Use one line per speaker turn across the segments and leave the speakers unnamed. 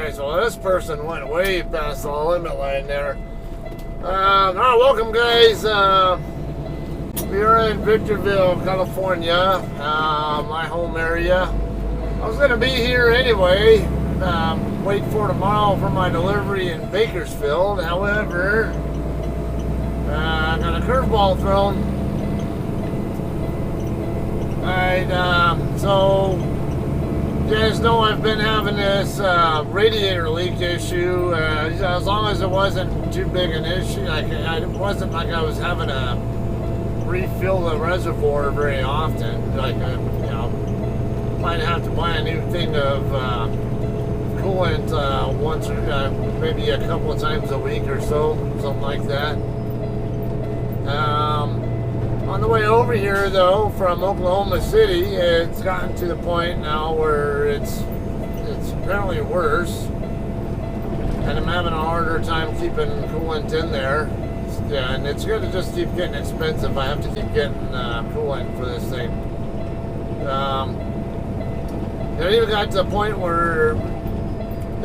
Alright, so this person went way past the limit line there. Alright, welcome guys. We are in Victorville, California, my home area. I was going to be here anyway, wait for tomorrow for my delivery in Bakersfield. However, I got a curveball thrown. Alright, so you guys know I've been having this radiator leak issue. As long as it wasn't too big an issue, it wasn't like I was having to refill the reservoir very often. Like, you know, might have to buy a new thing of coolant once or maybe a couple of times a week or so, something like that. On the way over here, though, from Oklahoma City, it's gotten to the point now where it's apparently worse, and I'm having a harder time keeping coolant in there. Yeah, and it's going to just keep getting expensive. I have to keep getting coolant for this thing. It even got to the point where,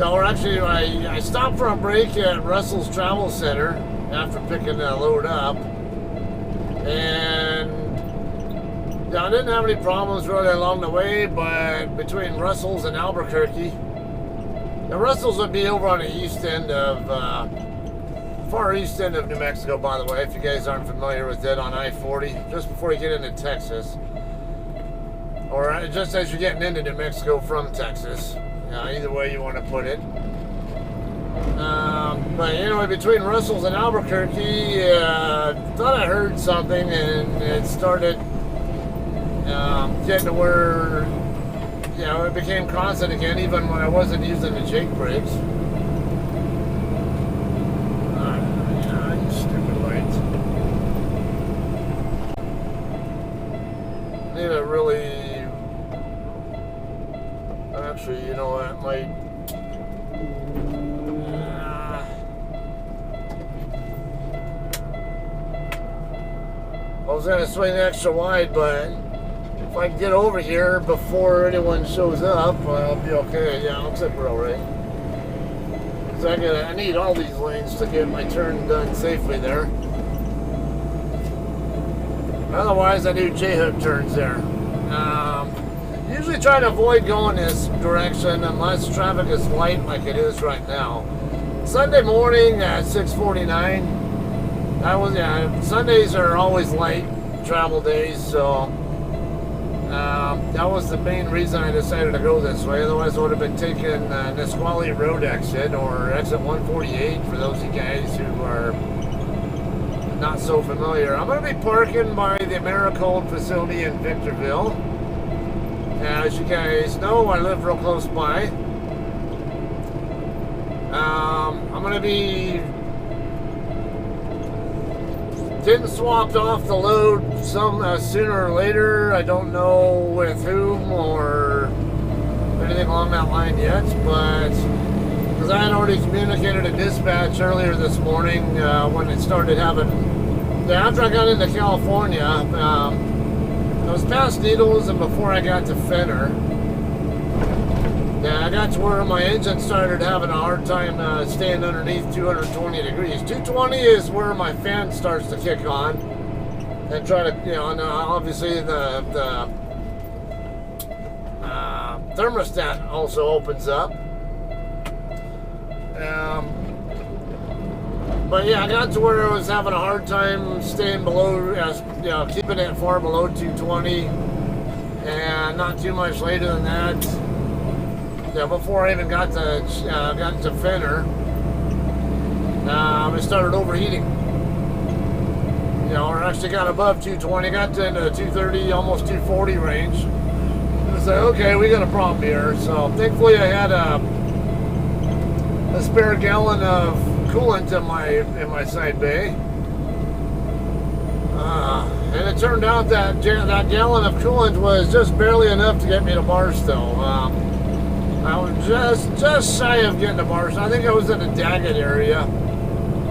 actually, I stopped for a break at Russell's Travel Center after picking the load up. And I didn't have any problems really along the way, but between Russell's and Albuquerque, the Russell's would be over on the east end of, far east end of New Mexico, by the way, if you guys aren't familiar with it, on I-40, just before you get into Texas, or just as you're getting into New Mexico from Texas, either way you want to put it. But anyway, between Russell's and Albuquerque, thought I heard something, and it started getting to where, it became constant again, even when I wasn't using the Jake brakes. You stupid lights. Need a really, actually, you know what, might. I was going to swing extra wide, but if I can get over here before anyone shows up, I'll be okay. Yeah, looks like we're alright. Because I need all these lanes to get my turn done safely there. Otherwise, I do J-hook turns there. Usually try to avoid going this direction unless traffic is light like it is right now. Sunday morning at 6:49. Sundays are always light travel days, so that was the main reason I decided to go this way. Otherwise, I would have been taking Nisqually Road exit or exit 148 for those of you guys who are not so familiar. I'm going to be parking by the Americold facility in Victorville. As you guys know, I live real close by. I'm going to be getting swapped off the load sooner or later. I don't know with whom or anything along that line yet, but because I had already communicated a dispatch earlier this morning when it started having. After I got into California, I was past Needles and before I got to Fenner. I got to where my engine started having a hard time staying underneath 220 degrees. 220 is where my fan starts to kick on and try to, and obviously the thermostat also opens up. But yeah, I got to where I was having a hard time staying below, keeping it far below 220, and not too much later than that. Before I even got to Fenner, it started overheating. Or actually got above 220, got into the 230, almost 240 range. I was like, okay, we got a problem here. So thankfully, I had a spare gallon of coolant in my side bay, and it turned out that gallon of coolant was just barely enough to get me to Barstow. I was just shy of getting to Barstow. I think I was in the Daggett area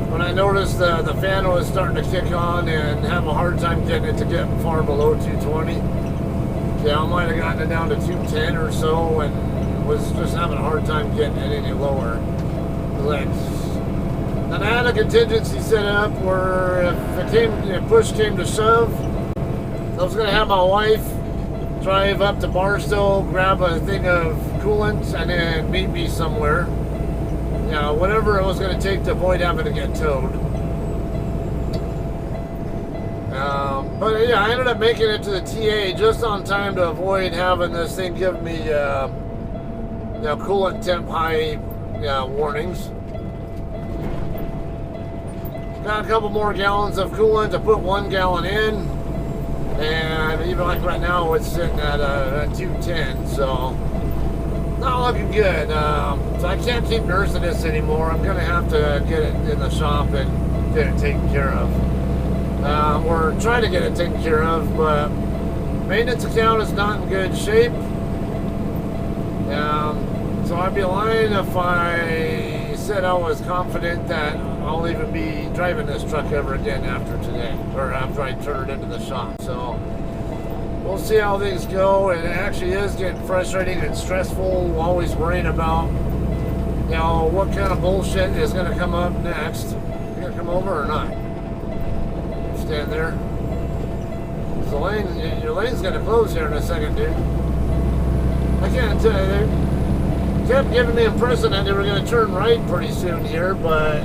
when I noticed the fan was starting to kick on and have a hard time getting it to get far below 220. I might have gotten it down to 210 or so, and was just having a hard time getting it any lower. Like, and I had a contingency set up where if push came to shove, I was going to have my wife drive up to Barstow, grab a thing of coolant, and then meet me somewhere. Whatever it was going to take to avoid having to get towed. But yeah, I ended up making it to the TA just on time to avoid having this thing give me coolant temp high warnings. Got a couple more gallons of coolant. I put 1 gallon in, and even like right now it's sitting at 210, so not looking good. So I can't keep nursing this anymore. I'm gonna have to get it in the shop and get it taken care of. We're trying to get it taken care of, but maintenance account is not in good shape. So I'd be lying if I said I was confident that I'll even be driving this truck ever again after today, or after I turn it into the shop. So we'll see how things go. It actually is getting frustrating and stressful, always worrying about, what kind of bullshit is going to come up next. You gonna come over or not? Stand there. The lane, your lane's going to close here in a second, dude. I can't tell you. They kept giving the impression that they were going to turn right pretty soon here, but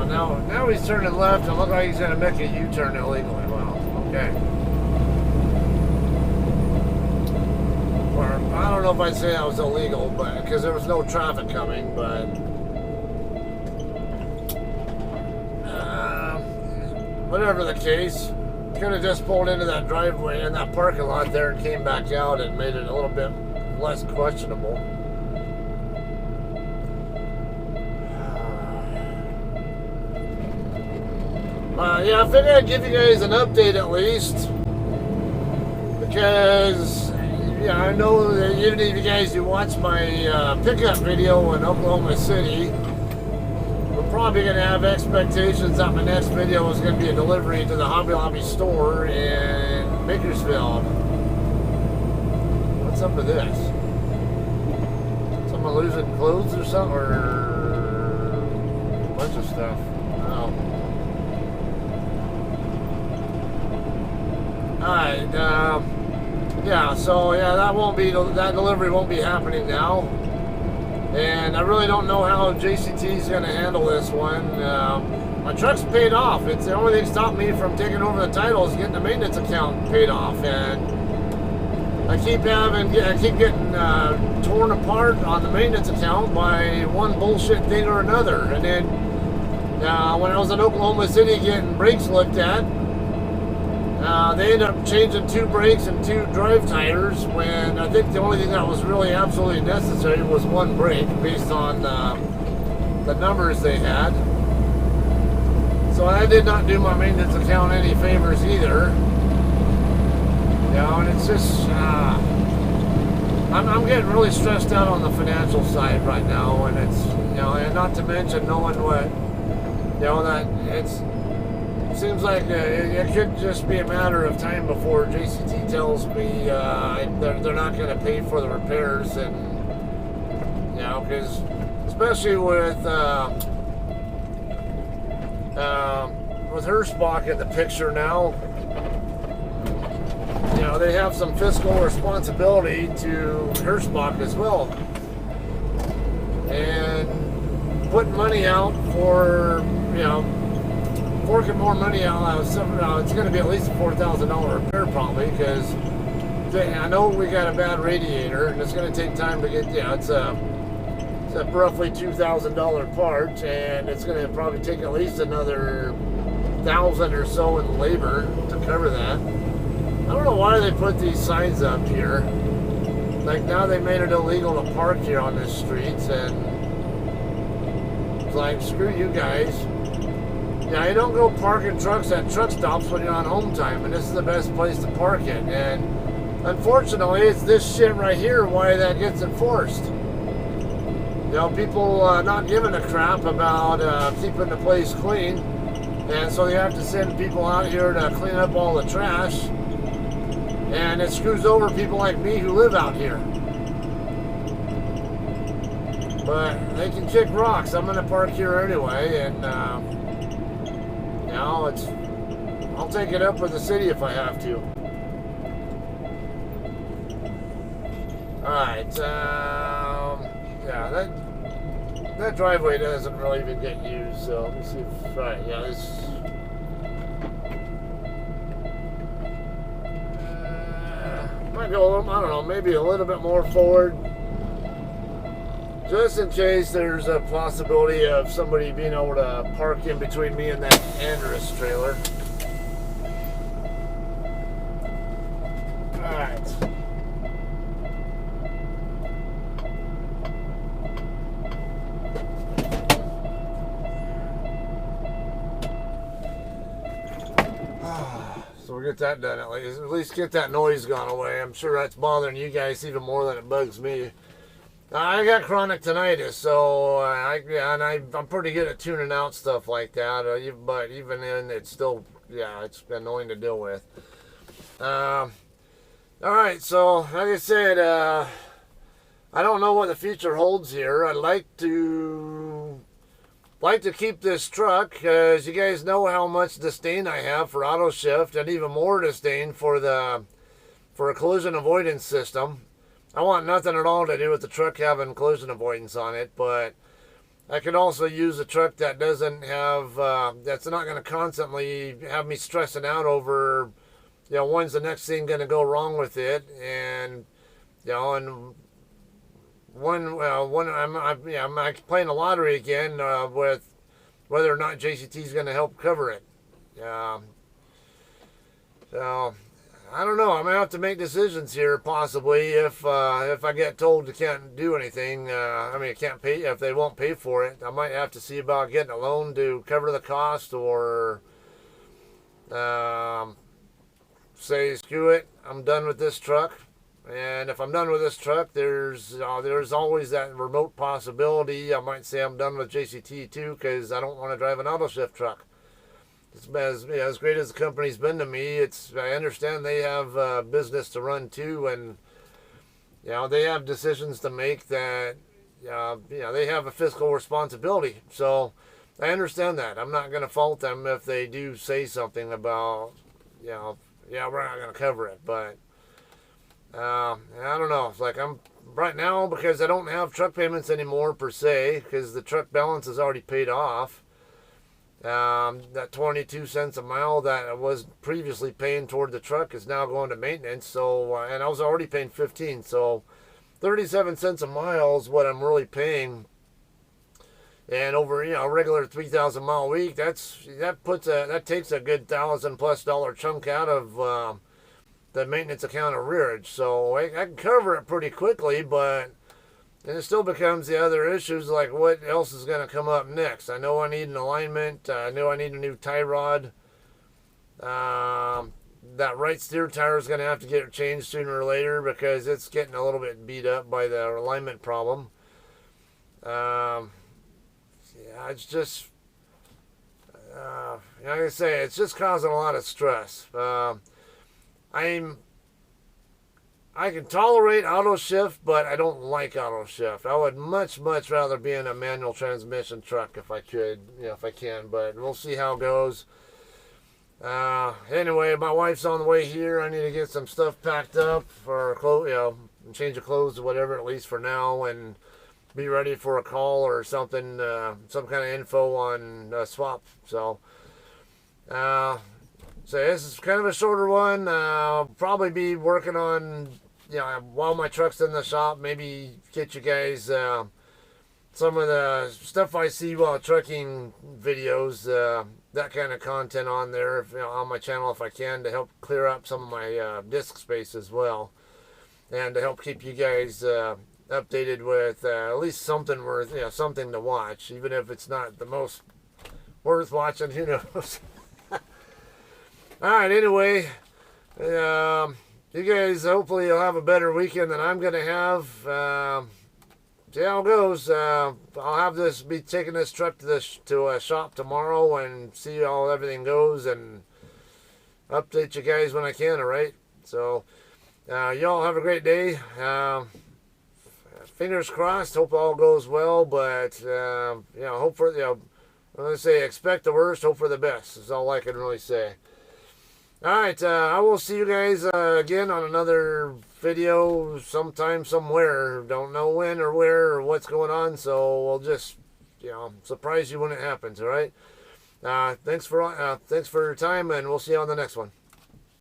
now he's turning left and look like he's going to make a U-turn illegally. Well, okay. Or I don't know if I'd say that was illegal, but because there was no traffic coming, but whatever the case, could have just pulled into that driveway in that parking lot there and came back out and made it a little bit less questionable. Yeah, I figured I'd give you guys an update at least, because I know that even if you guys who watch my pickup video in Oklahoma City, we're probably going to have expectations that my next video is going to be a delivery to the Hobby Lobby store in Bakersfield. What's up with this? Someone losing clothes or something, or a bunch of stuff? Oh. Alright, that delivery won't be happening now. And I really don't know how JCT is going to handle this one. My truck's paid off. It's the only thing stopped me from taking over the title is getting the maintenance account paid off. And I keep getting torn apart on the maintenance account by one bullshit thing or another. And then when I was in Oklahoma City getting brakes looked at, they ended up changing 2 brakes and 2 drive tires when I think the only thing that was really absolutely necessary was 1 brake based on the numbers they had. So I did not do my maintenance account any favors either. And it's just, I'm getting really stressed out on the financial side right now, and it's, and not to mention knowing what, that it seems like it could just be a matter of time before JCT tells me they're not going to pay for the repairs, and because especially with Hirschbach in the picture now, they have some fiscal responsibility to Hirschbach as well, and putting money out for forking more money out. It's going to be at least a $4,000 repair probably, because I know we got a bad radiator and it's going to take time to get. It's a roughly $2,000 part, and it's going to probably take at least another $1,000 or so in labor to cover that. I don't know why they put these signs up here. Like, now they made it illegal to park here on this street, and it's like, screw you guys. You don't go parking trucks at truck stops when you're on home time, and this is the best place to park it. And unfortunately, it's this shit right here why that gets enforced. People not giving a crap about keeping the place clean, and so they have to send people out here to clean up all the trash, and it screws over people like me who live out here. But they can kick rocks. I'm gonna park here anyway, and you know, I'll take it up with the city if I have to. All right. Yeah, that driveway doesn't really even get used. So let me see if yeah, this. Might go a little, I don't know, maybe a little bit more forward. Just in case there's a possibility of somebody being able to park in between me and that Andrus trailer. Alright. So we'll get that done at least get that noise gone away. I'm sure that's bothering you guys even more than it bugs me. I got chronic tinnitus, so I'm pretty good at tuning out stuff like that. But even then, it's still, yeah, it's annoying to deal with. All right, so like I said, I don't know what the future holds here. I'd like to keep this truck, because you guys know how much disdain I have for auto shift, and even more disdain for a collision avoidance system. I want nothing at all to do with the truck having collision avoidance on it, but I could also use a truck that doesn't have, that's not going to constantly have me stressing out over, you know, when's the next thing going to go wrong with it, and, you know, and when I'm playing the lottery again with whether or not JCT is going to help cover it. So I don't know. I'm gonna have to make decisions here, possibly, if I get told I can't do anything. I mean, I can't pay if they won't pay for it. I might have to see about getting a loan to cover the cost, or say screw it, I'm done with this truck. And if I'm done with this truck, there's always that remote possibility I might say I'm done with JCT too, because I don't want to drive an auto shift truck. As great as the company's been to me, I understand they have business to run too, and you know, they have decisions to make that they have a fiscal responsibility. So I understand that. I'm not going to fault them if they do say something about, yeah, we're not going to cover it, but I don't know. It's like I'm right now, because I don't have truck payments anymore per se, because the truck balance is already paid off. That 22 cents a mile that I was previously paying toward the truck is now going to maintenance. So, and I was already paying 15. So 37 cents a mile is what I'm really paying. And over, you know, a regular 3,000 mile week, that takes a good $1,000+ chunk out of the maintenance account arrearage. So I can cover it pretty quickly, but and it still becomes the other issues, like what else is going to come up next. I know I need an alignment. I know I need a new tie rod. That right steer tire is going to have to get changed sooner or later, because it's getting a little bit beat up by the alignment problem. Yeah, it's just, like I say, it's just causing a lot of stress. I can tolerate auto shift, but I don't like auto shift. I would much rather be in a manual transmission truck if I could, if I can, but we'll see how it goes. Anyway, my wife's on the way here. I need to get some stuff packed up for clothes, change of clothes or whatever, at least for now, and be ready for a call or something, some kind of info on swap. So this is kind of a shorter one. I'll probably be working on, while my truck's in the shop, maybe get you guys some of the stuff I see while trucking videos, that kind of content on there, on my channel if I can, to help clear up some of my disk space as well, and to help keep you guys updated with at least something worth, something to watch, even if it's not the most worth watching, who knows. Alright, anyway, you guys, hopefully you'll have a better weekend than I'm going to have. See how it goes. I'll have be taking this truck to a shop tomorrow and see how everything goes, and update you guys when I can, alright? So, y'all have a great day. fingers crossed. Hope all goes well, but hope for let's say expect the worst, hope for the best. Is all I can really say. All right, I will see you guys again on another video sometime, somewhere. Don't know when or where or what's going on, so we'll just, surprise you when it happens, all right? Thanks for your time, and we'll see you on the next one.